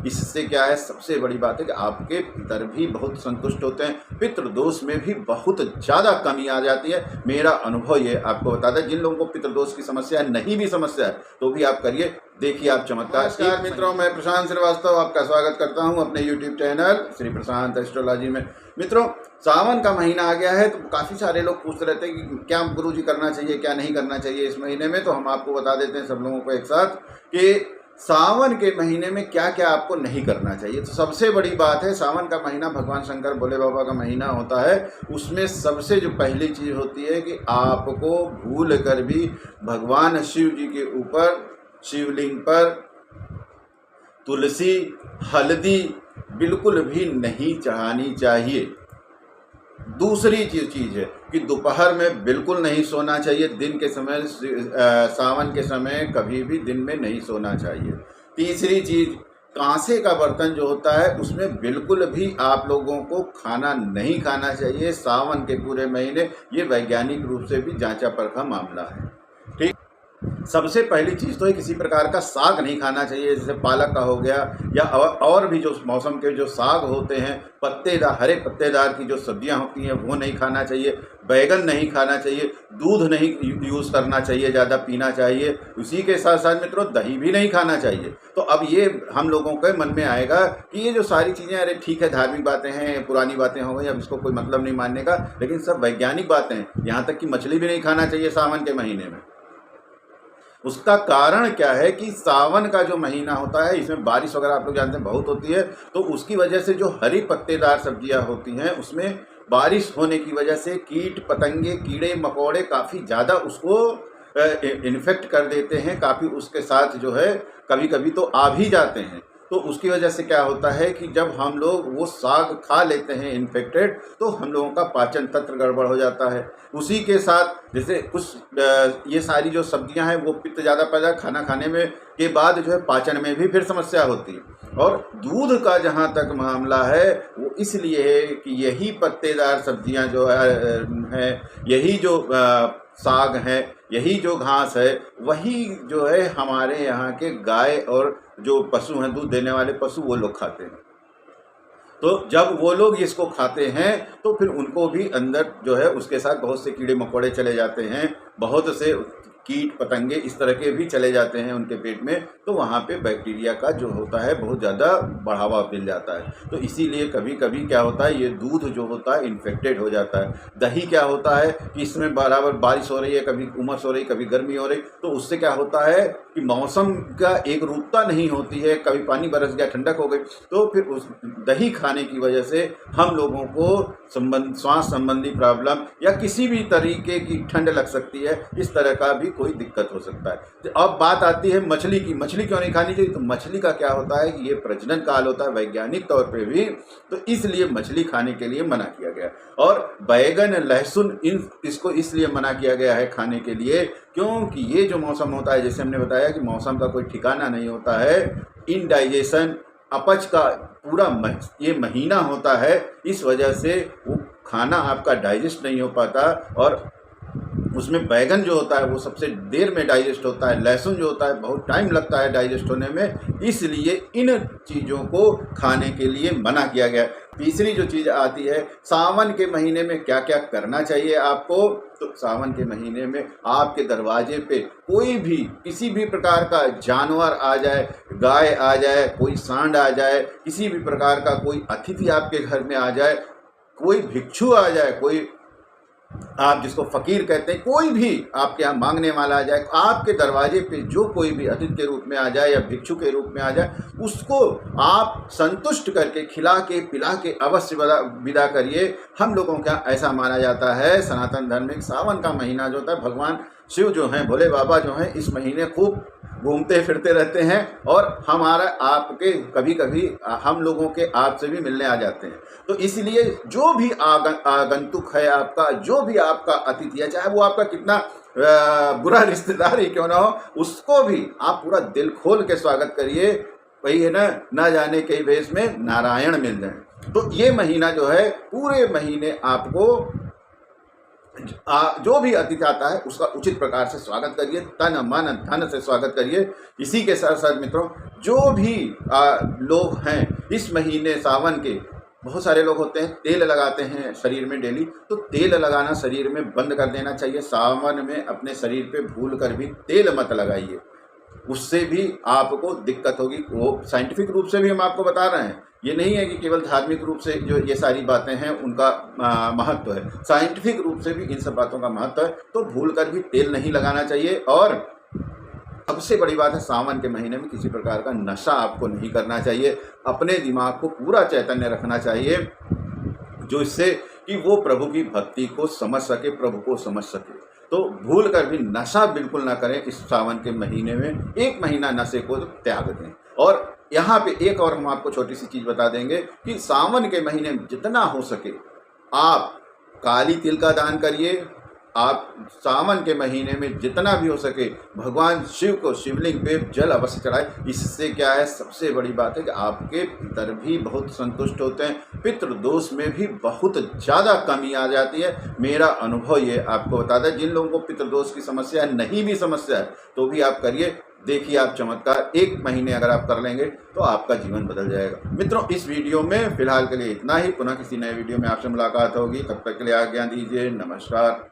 इससे क्या है, सबसे बड़ी बात है कि आपके पितर भी बहुत संतुष्ट होते हैं, पितृदोष में भी बहुत ज़्यादा कमी आ जाती है। मेरा अनुभव ये आपको बताता है। जिन लोगों को पितृदोष की समस्या है, नहीं भी समस्या है, तो भी आप करिए, देखिए आप चमत्कार। नमस्कार मित्रों, मैं प्रशांत श्रीवास्तव आपका स्वागत करता हूं अपने YouTube चैनल श्री प्रशांत एस्ट्रोलॉजी में। मित्रों, सावन का महीना आ गया है, तो काफ़ी सारे लोग पूछ रहे थे कि क्या गुरुजी करना चाहिए, क्या नहीं करना चाहिए इस महीने में। तो हम आपको बता देते हैं सब लोगों को एक साथ कि सावन के महीने में क्या क्या आपको नहीं करना चाहिए। तो सबसे बड़ी बात है, सावन का महीना भगवान शंकर भोले बाबा का महीना होता है। उसमें सबसे जो पहली चीज़ होती है कि आपको भूल कर भी भगवान शिव जी के ऊपर, शिवलिंग पर तुलसी, हल्दी बिल्कुल भी नहीं चढ़ानी चाहिए। दूसरी चीज़ है कि दोपहर में बिल्कुल नहीं सोना चाहिए। दिन के समय, सावन के समय कभी भी दिन में नहीं सोना चाहिए। तीसरी चीज़, कांसे का बर्तन जो होता है उसमें बिल्कुल भी आप लोगों को खाना नहीं खाना चाहिए सावन के पूरे महीने। ये वैज्ञानिक रूप से भी जांचा परखा मामला है। ठीक, सबसे पहली चीज़ तो है किसी प्रकार का साग नहीं खाना चाहिए, जैसे पालक का हो गया या और भी जो मौसम के जो साग होते हैं, पत्तेदार, हरे पत्तेदार की जो सब्जियां होती हैं वो नहीं खाना चाहिए। बैगन नहीं खाना चाहिए। दूध नहीं यूज़ करना चाहिए, ज़्यादा पीना चाहिए। उसी के साथ साथ मित्रों, दही भी नहीं खाना चाहिए। तो अब ये हम लोगों के मन में आएगा कि ये जो सारी चीज़ें, अरे ठीक है, धार्मिक बातें हैं, पुरानी बातें हो गई, अब इसको कोई मतलब नहीं मानने का, लेकिन सब वैज्ञानिक बातें हैं। यहाँ तक कि मछली भी नहीं खाना चाहिए सावन के महीने में। उसका कारण क्या है कि सावन का जो महीना होता है, इसमें बारिश वगैरह आप लोग जानते हैं बहुत होती है। तो उसकी वजह से जो हरी पत्तेदार सब्जियां होती हैं, उसमें बारिश होने की वजह से कीट पतंगे, कीड़े मकोड़े काफ़ी ज़्यादा उसको इन्फेक्ट कर देते हैं। काफ़ी उसके साथ जो है कभी कभी तो आ भी जाते हैं। तो उसकी वजह से क्या होता है कि जब हम लोग वो साग खा लेते हैं इन्फेक्टेड, तो हम लोगों का पाचन तंत्र गड़बड़ हो जाता है। उसी के साथ जैसे कुछ ये सारी जो सब्जियां हैं वो पित्त ज़्यादा पैदा, खाना खाने में के बाद जो है पाचन में भी फिर समस्या होती है। और दूध का जहाँ तक मामला है वो इसलिए है कि यही पत्तेदार सब्जियां जो है, यही जो साग है, यही जो घास है, वही जो है हमारे यहाँ के गाय और जो पशु हैं, दूध देने वाले पशु, वो लोग खाते हैं। तो जब वो लोग इसको खाते हैं तो फिर उनको भी अंदर जो है उसके साथ बहुत से कीड़े मकोड़े चले जाते हैं, बहुत से कीट पतंगे इस तरह के भी चले जाते हैं उनके पेट में। तो वहाँ पे बैक्टीरिया का जो होता है बहुत ज़्यादा बढ़ावा मिल जाता है। तो इसीलिए कभी कभी क्या होता है, ये दूध जो होता है इन्फेक्टेड हो जाता है। दही क्या होता है कि इसमें बराबर बारिश हो रही है, कभी उमस हो रही, कभी गर्मी हो रही, तो उससे क्या होता है कि मौसम का एक रूपता नहीं होती है। कभी पानी बरस गया, ठंडक हो गई, तो फिर उस दही खाने की वजह से हम लोगों को श्वास संबंधी प्रॉब्लम या किसी भी तरीके की ठंड लग सकती है। इस तरह का भी कोई दिक्कत हो सकता है। तो अब बात आती है मछली की। मछली क्यों नहीं खानी चाहिए? तो मछली का क्या होता है कि ये प्रजनन काल होता है वैज्ञानिक तौर पे भी, तो इसलिए मछली खाने के लिए मना किया गया। और बैगन, लहसुन, इसको इसलिए मना किया गया है खाने के लिए क्योंकि ये जो मौसम होता है, जैसे हमने बताया कि मौसम का कोई ठिकाना नहीं होता है। इनडाइजेशन, अपच का पूरा ये महीना होता है। इस वजह से वो खाना आपका डाइजेस्ट नहीं हो पाता। और उसमें बैगन जो होता है वो सबसे देर में डाइजेस्ट होता है। लहसुन जो होता है बहुत टाइम लगता है डाइजेस्ट होने में। इसलिए इन चीज़ों को खाने के लिए मना किया गया। तीसरी जो चीज़ आती है, सावन के महीने में क्या क्या करना चाहिए आपको। तो सावन के महीने में आपके दरवाजे पे कोई भी किसी भी प्रकार का जानवर आ जाए, गाय आ जाए, कोई सांड आ जाए, किसी भी प्रकार का कोई अतिथि आपके घर में आ जाए, कोई भिक्षु आ जाए, कोई आप जिसको फकीर कहते हैं, कोई भी आपके यहाँ मांगने वाला आ जाए, आपके दरवाजे पे जो कोई भी अतिथि के रूप में आ जाए या भिक्षु के रूप में आ जाए, उसको आप संतुष्ट करके, खिला के, पिला के अवश्य विदा करिए। हम लोगों का ऐसा माना जाता है सनातन धर्म में, सावन का महीना जो होता है, भगवान शिव जो हैं, भोले बाबा जो हैं, इस महीने खूब घूमते फिरते रहते हैं और हमारा आपके कभी कभी हम लोगों के आपसे भी मिलने आ जाते हैं। तो इसलिए जो भी आगंतुक है आपका, जो भी आपका अतिथि है, चाहे वो आपका कितना बुरा रिश्तेदार ही क्यों ना हो, उसको भी आप पूरा दिल खोल के स्वागत करिए। वही है ना जाने कई भेष में नारायण मिल जाए। तो ये महीना जो है, पूरे महीने आपको जो भी अतिथि आता है उसका उचित प्रकार से स्वागत करिए, तन मन धन से स्वागत करिए। इसी के साथ साथ मित्रों, जो भी लोग हैं इस महीने सावन के, बहुत सारे लोग होते हैं तेल लगाते हैं शरीर में डेली, तो तेल लगाना शरीर में बंद कर देना चाहिए। सावन में अपने शरीर पे भूल कर भी तेल मत लगाइए, उससे भी आपको दिक्कत होगी। वो साइंटिफिक रूप से भी हम आपको बता रहे हैं, ये नहीं है कि केवल धार्मिक रूप से जो ये सारी बातें हैं उनका महत्व है, साइंटिफिक रूप से भी इन सब बातों का महत्व है। तो भूल कर भी तेल नहीं लगाना चाहिए। और सबसे बड़ी बात है, सावन के महीने में किसी प्रकार का नशा आपको नहीं करना चाहिए। अपने दिमाग को पूरा चैतन्य रखना चाहिए, जो इससे कि वो प्रभु की भक्ति को समझ सके, प्रभु को समझ सके। तो भूल कर भी नशा बिल्कुल ना करें इस सावन के महीने में। 1 महीना नशे को त्याग दें। और यहाँ पे एक और हम आपको छोटी सी चीज़ बता देंगे कि सावन के महीने में जितना हो सके आप काली तिल का दान करिए। आप सावन के महीने में जितना भी हो सके भगवान शिव को शिवलिंग पे जल अवश्य चढ़ाए। इससे क्या है, सबसे बड़ी बात है कि आपके पितर भी बहुत संतुष्ट होते हैं, पितृ दोष में भी बहुत ज़्यादा कमी आ जाती है। मेरा अनुभव ये आपको बताता है। जिन लोगों को पितृदोष की समस्या है, नहीं भी समस्या है, तो भी आप करिए, देखिए आप चमत्कार। 1 महीने अगर आप कर लेंगे तो आपका जीवन बदल जाएगा। मित्रों, इस वीडियो में फिलहाल के लिए इतना ही। पुनः किसी नए वीडियो में आपसे मुलाकात होगी, तब तक के लिए आज्ञा दीजिए। नमस्कार।